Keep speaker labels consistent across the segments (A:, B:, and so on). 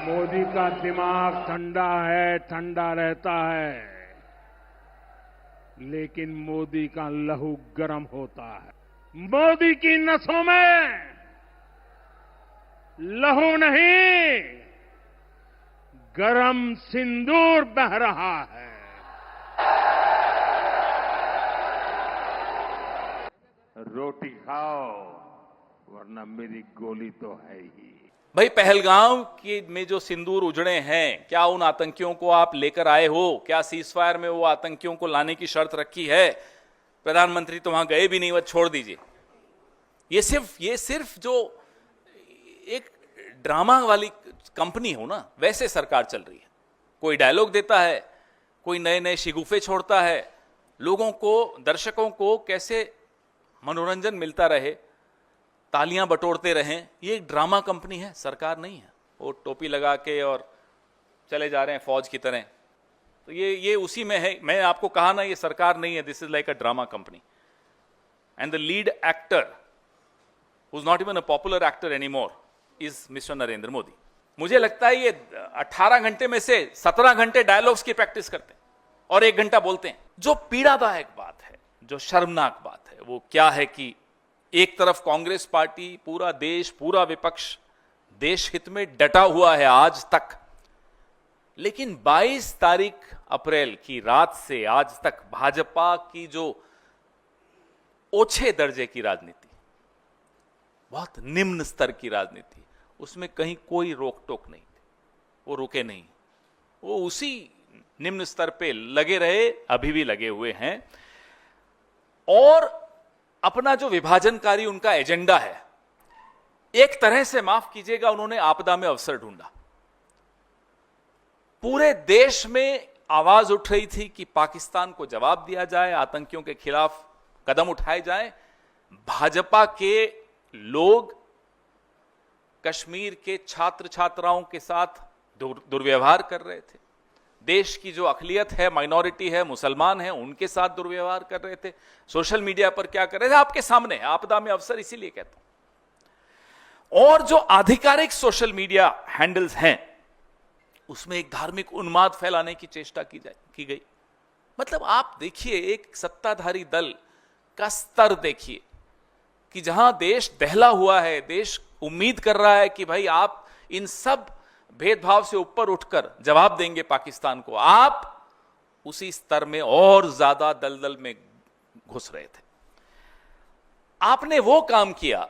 A: मोदी का दिमाग ठंडा है, ठंडा रहता है, लेकिन मोदी का लहू गर्म होता है। मोदी की नसों में लहू नहीं, गरम सिंदूर बह रहा है। रोटी खाओ, वरना मेरी गोली तो है ही।
B: भाई, पहलगाम में जो सिंदूर उजड़े हैं, क्या उन आतंकियों को आप लेकर आए हो? क्या सीजफायर में वो आतंकियों को लाने की शर्त रखी है? प्रधानमंत्री तो वहां गए भी नहीं, वह छोड़ दीजिए। ये सिर्फ जो एक ड्रामा वाली कंपनी हो ना, वैसे सरकार चल रही है। कोई डायलॉग देता है, कोई नए नए शिगुफे छोड़ता है, लोगों को, दर्शकों को कैसे मनोरंजन मिलता रहे, तालियां बटोरते रहें। ये एक ड्रामा कंपनी है, सरकार नहीं है। वो टोपी लगा के और चले जा रहे हैं फौज की तरह। तो ये उसी में है। मैं आपको कहा ना, ये सरकार नहीं है, this is like a drama company. And the lead actor who is not even a popular actor anymore is mister Narendra Modi. मुझे लगता है ये 18 घंटे में से 17 घंटे डायलॉग्स की प्रैक्टिस करते हैं और 1 घंटा बोलते हैं। जो पीड़ादायक बात है, जो शर्मनाक बात है, वो क्या है कि एक तरफ कांग्रेस पार्टी, पूरा देश, पूरा विपक्ष देश हित में डटा हुआ है आज तक, लेकिन 22 तारीख अप्रैल की रात से आज तक भाजपा की जो ओछे दर्जे की राजनीति, बहुत निम्न स्तर की राजनीति, उसमें कहीं कोई रोक टोक नहीं थी। वो रुके नहीं, वो उसी निम्न स्तर पे लगे रहे, अभी भी लगे हुए हैं। और अपना जो विभाजनकारी उनका एजेंडा है, एक तरह से माफ कीजिएगा, उन्होंने आपदा में अवसर ढूंढा। पूरे देश में आवाज उठ रही थी कि पाकिस्तान को जवाब दिया जाए, आतंकियों के खिलाफ कदम उठाए जाए। भाजपा के लोग कश्मीर के छात्र छात्राओं के साथ दुर्व्यवहार कर रहे थे। देश की जो अकलियत है, माइनॉरिटी है, मुसलमान है, उनके साथ दुर्व्यवहार कर रहे थे। सोशल मीडिया पर क्या कर रहे थे, आपके सामने। आपदा में अवसर इसीलिए कहता हूं। और जो आधिकारिक सोशल मीडिया हैंडल्स हैं, उसमें एक धार्मिक उन्माद फैलाने की चेष्टा की गई। मतलब आप देखिए, एक सत्ताधारी दल का स्तर देखिए कि जहां देश दहला हुआ है, देश उम्मीद कर रहा है कि भाई आप इन सब भेदभाव से ऊपर उठकर जवाब देंगे पाकिस्तान को, आप उसी स्तर में और ज्यादा दलदल में घुस रहे थे। आपने वो काम किया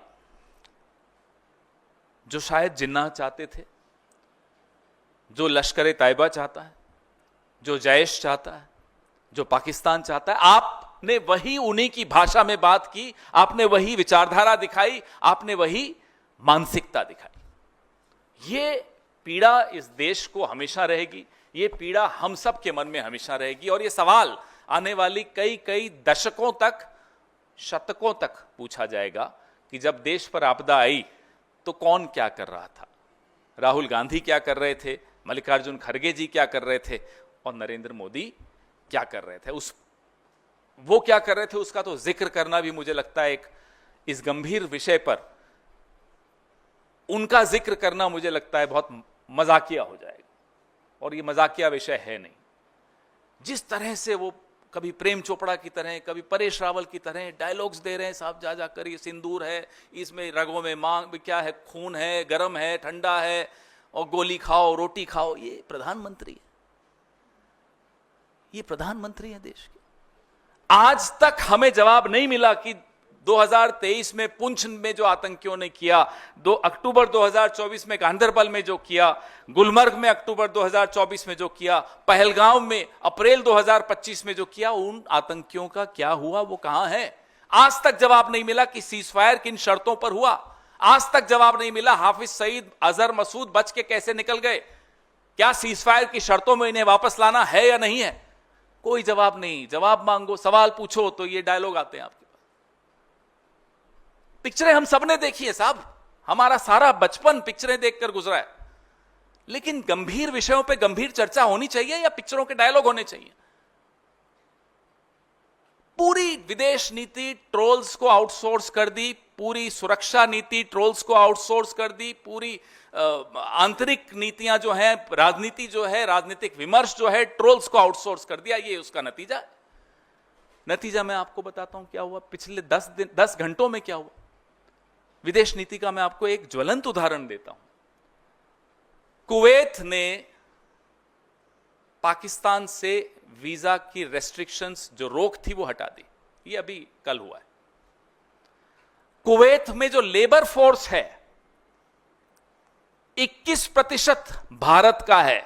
B: जो शायद जिन्ना चाहते थे, जो लश्कर तैयबा चाहता है, जो जैश चाहता है, जो पाकिस्तान चाहता है। आपने वही, उन्हीं की भाषा में बात की, आपने वही विचारधारा दिखाई, आपने वही मानसिकता दिखाई। ये पीड़ा इस देश को हमेशा रहेगी, ये पीड़ा हम सब के मन में हमेशा रहेगी। और ये सवाल आने वाली कई दशकों तक, शतकों तक पूछा जाएगा कि जब देश पर आपदा आई तो कौन क्या कर रहा था। राहुल गांधी क्या कर रहे थे, मल्लिकार्जुन खड़गे जी क्या कर रहे थे, और नरेंद्र मोदी क्या कर रहे थे। वो क्या कर रहे थे उसका तो जिक्र करना भी मुझे लगता है एक, इस गंभीर विषय पर उनका जिक्र करना मुझे लगता है बहुत मजाकिया हो जाएगा, और ये मजाकिया विषय है नहीं। जिस तरह से वो कभी प्रेम चोपड़ा की तरह, कभी परेश रावल की तरह डायलॉग्स दे रहे हैं, साहब जा कर ये सिंदूर है, इसमें रगों में मांग क्या है, खून है, गर्म है, ठंडा है, और गोली खाओ, रोटी खाओ। ये प्रधानमंत्री है, ये प्रधानमंत्री है देश के। आज तक हमें जवाब नहीं मिला कि 2023 में पुंछ में जो आतंकियों ने किया, 2 अक्टूबर 2024 में गांधरबल में जो किया, गुलमर्ग में अक्टूबर 2024 में जो किया, पहलगाम में अप्रैल 2025 में जो किया, उन आतंकियों का क्या हुआ, वो कहां है? आज तक जवाब नहीं मिला कि सीजफायर किन शर्तों पर हुआ। आज तक जवाब नहीं मिला हाफिज सईद, अजहर मसूद बच के कैसे निकल गए। क्या सीजफायर की शर्तों में इन्हें वापस लाना है या नहीं है? कोई जवाब नहीं। जवाब मांगो, सवाल पूछो तो ये डायलॉग आते हैं आपके। पिक्चरें हम सबने देखी है साहब, हमारा सारा बचपन पिक्चरें देखकर गुजरा है। लेकिन गंभीर विषयों पे गंभीर चर्चा होनी चाहिए या पिक्चरों के डायलॉग होने चाहिए? पूरी विदेश नीति ट्रोल्स को आउटसोर्स कर दी, पूरी सुरक्षा नीति ट्रोल्स को आउटसोर्स कर दी, पूरी आंतरिक नीतियां जो हैं, राजनीति जो है, राजनीतिक विमर्श जो है, ट्रोल्स को आउटसोर्स कर दिया। ये उसका नतीजा है। नतीजा मैं आपको बताता हूं क्या हुआ पिछले 10 घंटों में क्या हुआ विदेश नीति का। मैं आपको एक ज्वलंत उदाहरण देता हूं। कुवैत ने पाकिस्तान से वीजा की रेस्ट्रिक्शंस जो रोक थी वो हटा दी। ये अभी कल हुआ है। कुवैत में जो लेबर फोर्स है 21% भारत का है।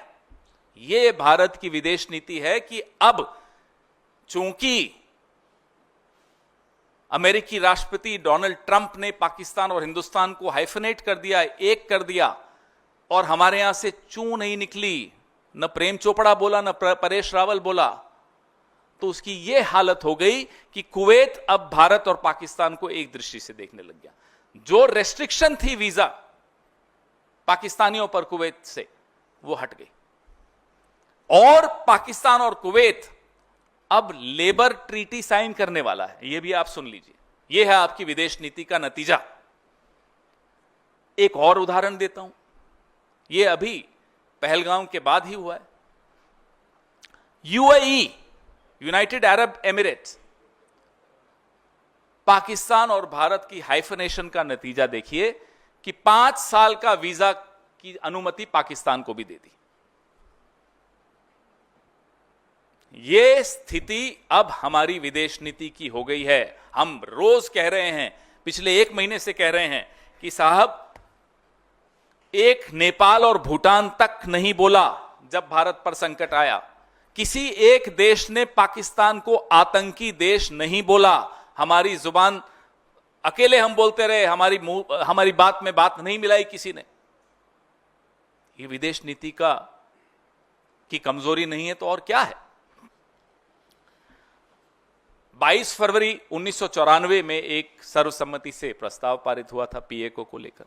B: यह भारत की विदेश नीति है कि अब चूंकि अमेरिकी राष्ट्रपति डोनाल्ड ट्रंप ने पाकिस्तान और हिंदुस्तान को हाइफनेट कर दिया, एक कर दिया, और हमारे यहां से चू नहीं निकली, न प्रेम चोपड़ा बोला, न परेश रावल बोला, तो उसकी यह हालत हो गई कि कुवैत अब भारत और पाकिस्तान को एक दृष्टि से देखने लग गया। जो रेस्ट्रिक्शन थी वीजा पाकिस्तानियों पर कुवैत से, वो हट गई, और पाकिस्तान और कुवैत अब लेबर ट्रीटी साइन करने वाला है। यह भी आप सुन लीजिए। यह है आपकी विदेश नीति का नतीजा। एक और उदाहरण देता हूं। यह अभी पहलगाम के बाद ही हुआ है। UAE, United Arab Emirates, Pakistan और भारत की हाइफनेशन का नतीजा देखिए कि 5 साल का वीजा की अनुमति पाकिस्तान को भी दे दी। यह स्थिति अब हमारी विदेश नीति की हो गई है। हम रोज कह रहे हैं, पिछले 1 महीने से कह रहे हैं कि साहब, एक नेपाल और भूटान तक नहीं बोला जब भारत पर संकट आया। किसी एक देश ने पाकिस्तान को आतंकी देश नहीं बोला। हमारी जुबान अकेले हम बोलते रहे, हमारी बात में बात नहीं मिलाई किसी ने। ये विदेश नीति की कमजोरी नहीं है तो और क्या है। 22 फरवरी 1994 में एक सर्वसम्मति से प्रस्ताव पारित हुआ था पीएको को लेकर।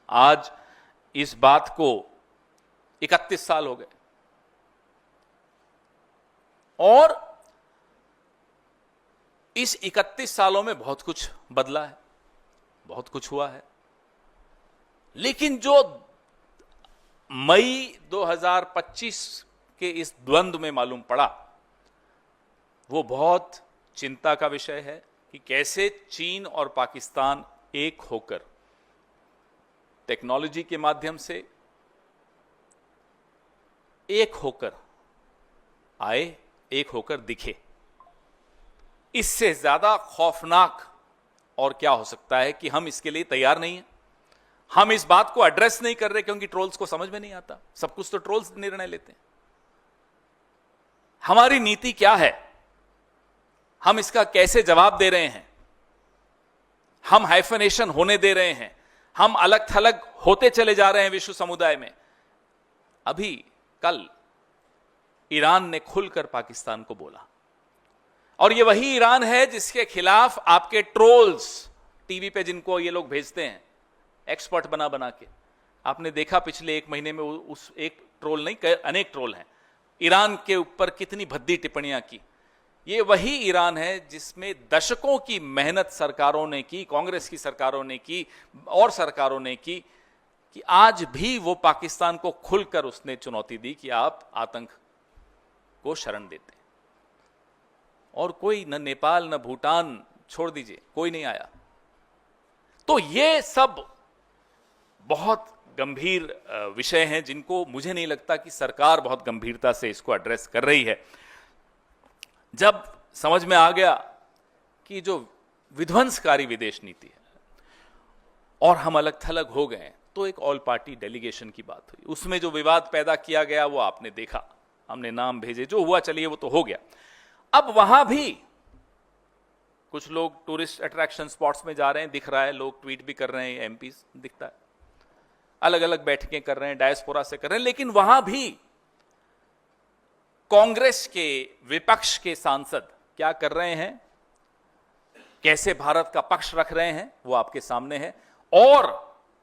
B: आज इस बात को 31 साल हो गए, और इस 31 सालों में बहुत कुछ बदला है, बहुत कुछ हुआ है। लेकिन जो मई 2025 के इस द्वंद्व में मालूम पड़ा, वो बहुत चिंता का विषय है कि कैसे चीन और पाकिस्तान एक होकर टेक्नोलॉजी के माध्यम से एक होकर आए, एक होकर दिखे। इससे ज्यादा खौफनाक और क्या हो सकता है कि हम इसके लिए तैयार नहीं हैं। हम इस बात को एड्रेस नहीं कर रहे क्योंकि ट्रोल्स को समझ में नहीं आता। सब कुछ तो ट्रोल्स निर्णय लेते हैं। हमारी नीति क्या है, हम इसका कैसे जवाब दे रहे हैं। हम हाइफनेशन होने दे रहे हैं, हम अलग थलग होते चले जा रहे हैं विश्व समुदाय में। अभी कल ईरान ने खुलकर पाकिस्तान को बोला, और ये वही ईरान है जिसके खिलाफ आपके ट्रोल्स टीवी पे, जिनको ये लोग भेजते हैं एक्सपर्ट बना बना के, आपने देखा पिछले 1 महीने में उस एक ट्रोल नहीं, अनेक ट्रोल हैं, ईरान के ऊपर कितनी भद्दी टिप्पणियां की। ये वही ईरान है जिसमें दशकों की मेहनत सरकारों ने की, कांग्रेस की सरकारों ने की और सरकारों ने की, कि आज भी वो पाकिस्तान को खुलकर उसने चुनौती दी कि आप आतंक को शरण देते हैं। और कोई न नेपाल न भूटान, छोड़ दीजिए, कोई नहीं आया। तो ये सब बहुत गंभीर विषय हैं जिनको मुझे नहीं लगता कि सरकार बहुत गंभीरता से इसको एड्रेस कर रही है। जब समझ में आ गया कि जो विध्वंसकारी विदेश नीति है और हम अलग थलग हो गए, तो एक ऑल पार्टी डेलीगेशन की बात हुई। उसमें जो विवाद पैदा किया गया वो आपने देखा, हमने नाम भेजे, जो हुआ चलिए वो तो हो गया। अब वहां भी कुछ लोग टूरिस्ट अट्रैक्शन स्पॉट्स में जा रहे हैं, दिख रहा है, लोग ट्वीट भी कर रहे हैं, एमपी दिखता है, अलग अलग बैठकें कर रहे हैं, डायस्पोरा से कर रहे हैं। लेकिन वहां भी कांग्रेस के विपक्ष के सांसद क्या कर रहे हैं, कैसे भारत का पक्ष रख रहे हैं, वो आपके सामने है। और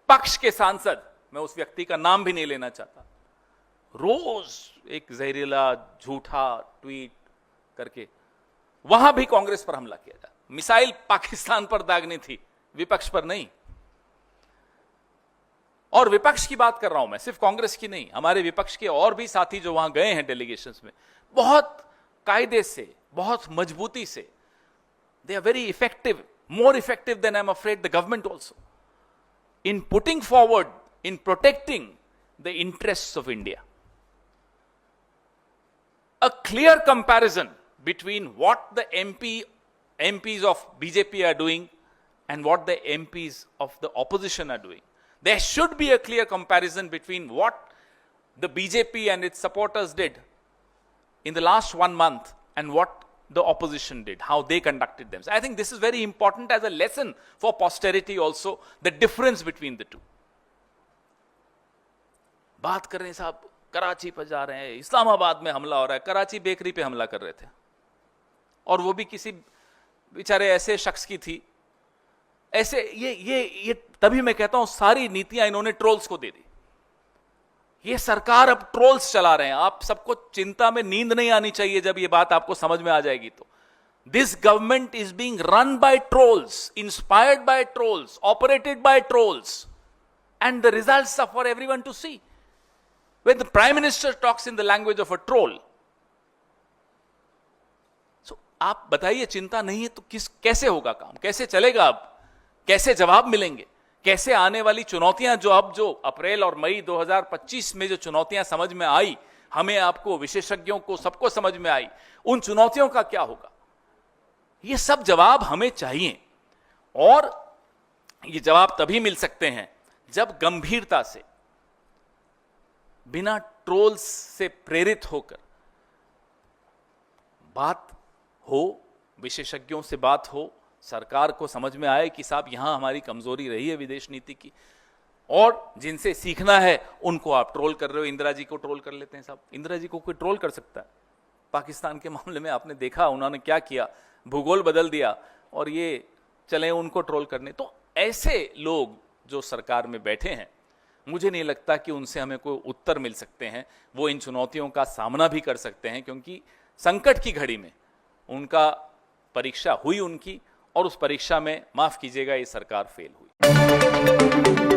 B: पक्ष के सांसद, मैं उस व्यक्ति का नाम भी नहीं लेना चाहता, रोज एक जहरीला झूठा ट्वीट करके वहां भी कांग्रेस पर हमला किया जाए। मिसाइल पाकिस्तान पर दागनी थी, विपक्ष पर नहीं। और विपक्ष की बात कर रहा हूं मैं, सिर्फ कांग्रेस की नहीं, हमारे विपक्ष के और भी साथी जो वहां गए हैं डेलीगेशंस में, बहुत कायदे से, बहुत मजबूती से, they are very effective, more effective than I'm afraid the government also, in putting forward, in protecting the interests of India. A clear comparison between what the MPs of BJP are doing and what the MPs of the opposition are doing. There should be a clear comparison between what the BJP and its supporters did in the last 1 month and what the opposition did, how they conducted themselves. I think this is very important as a lesson for posterity also, the difference between the two. बात कर रहे हैं साहब, कराची पर जा रहे हैं, इस्लामाबाद में हमला हो रहा है, कराची बेकरी पे हमला कर रहे थे, और वो भी किसी बेचारे ऐसे शख्स की थी। ऐसे ये तभी मैं कहता हूं सारी नीतियां इन्होंने ट्रोल्स को दे दी। ये सरकार अब ट्रोल्स चला रहे हैं। आप सबको चिंता में नींद नहीं आनी चाहिए जब ये बात आपको समझ में आ जाएगी तो। This government is being run by trolls, inspired by trolls, operated by trolls, and the results are for everyone to see. When the prime minister talks in the language of a troll, so आप बताइए, चिंता नहीं है तो कैसे होगा काम, कैसे चलेगा, अब कैसे जवाब मिलेंगे, कैसे आने वाली चुनौतियां जो अप्रैल और मई 2025 में जो चुनौतियां समझ में आई, हमें, आपको, विशेषज्ञों को, सबको समझ में आई, उन चुनौतियों का क्या होगा, ये सब जवाब हमें चाहिए। और ये जवाब तभी मिल सकते हैं जब गंभीरता से, बिना ट्रोल्स से प्रेरित होकर बात हो, विशेषज्ञों से बात हो, सरकार को समझ में आए कि साहब यहां हमारी कमजोरी रही है विदेश नीति की, और जिनसे सीखना है उनको आप ट्रोल कर रहे हो। इंदिरा जी को ट्रोल कर लेते हैं साहब, इंदिरा जी को कोई ट्रोल कर सकता है? पाकिस्तान के मामले में आपने देखा उन्होंने क्या किया, भूगोल बदल दिया, और ये चले उनको ट्रोल करने। तो ऐसे लोग जो सरकार में बैठे हैं, मुझे नहीं लगता कि उनसे हमें कोई उत्तर मिल सकते हैं। वो इन चुनौतियों का सामना भी कर सकते हैं, क्योंकि संकट की घड़ी में उनका परीक्षा हुई उनकी, और उस परीक्षा में, माफ कीजिएगा, ये सरकार फेल हुई।